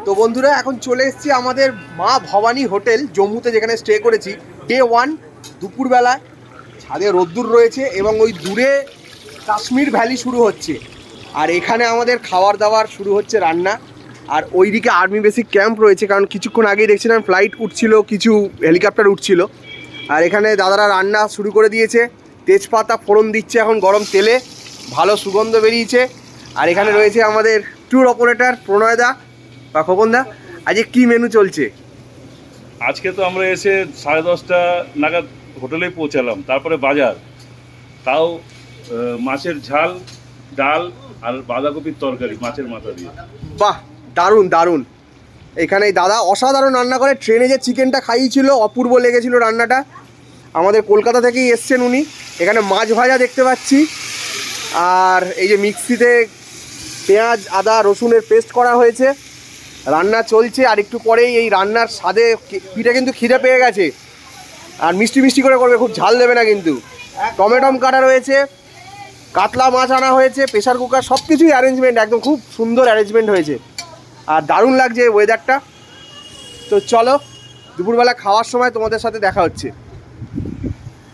তো বন্ধুরা এখন চলে এসেছি আমাদের মা ভবানী হোটেল জম্মুতে, যেখানে স্টে করেছি ডে 1। দুপুরবেলায় ছাদে রোদ্দুর রয়েছে এবং ওই দূরে কাশ্মীর ভ্যালি শুরু হচ্ছে, আর এখানে আমাদের খাবার দাবার শুরু হচ্ছে, রান্না। আর ওইদিকে আর্মি বেসিক ক্যাম্প রয়েছে, কারণ কিছুক্ষণ আগেই দেখছিলাম ফ্লাইট উঠছিল, কিছু হেলিকপ্টার উঠছিল। আর এখানে দাদারা রান্না শুরু করে দিয়েছে, তেজপাতা ফোড়ন দিচ্ছে এখন গরম তেলে, ভালো সুগন্ধ বেরিয়েছে। আর এখানে রয়েছে আমাদের ট্যুর অপারেটর প্রণয়দা বা খোকনদা। আজকে কি মেনু চলছে? আজকে তো আমরা এসে 10:30 নাগাদ হোটেলে পৌঁছালাম, তারপরে বাজার, তাও মাছের ঝাল, ডাল আর বাঁধাকপির তরকারি মাছের মাথা দিয়ে। বাহ, দারুণ দারুণ। এখানে দাদা অসাধারণ রান্না করে। ট্রেনে যে চিকেনটা খাইয়েছিল অপূর্ব লেগেছিল রান্নাটা। আমাদের কলকাতা থেকেই এসছেন উনি। এখানে মাছ ভাজা দেখতে পাচ্ছি, আর এই যে মিক্সিতে পেঁয়াজ আদা রসুনের পেস্ট করা হয়েছে, রান্না চলছে। আর একটু পরেই এই রান্নার স্বাদে পিঠে কিন্তু খিদে পেয়ে গেছে। আর মিষ্টি মিষ্টি করে করবে, খুব ঝাল দেবে না কিন্তু। টমেটম কাটা রয়েছে, কাতলা মাছ আনা হয়েছে, প্রেশার কুকার, সব কিছুই অ্যারেঞ্জমেন্ট একদম খুব সুন্দর অ্যারেঞ্জমেন্ট হয়েছে। আর দারুণ লাগছে ওয়েদারটা। তো চলো দুপুরবেলা খাওয়ার সময় তোমাদের সাথে দেখা হচ্ছে।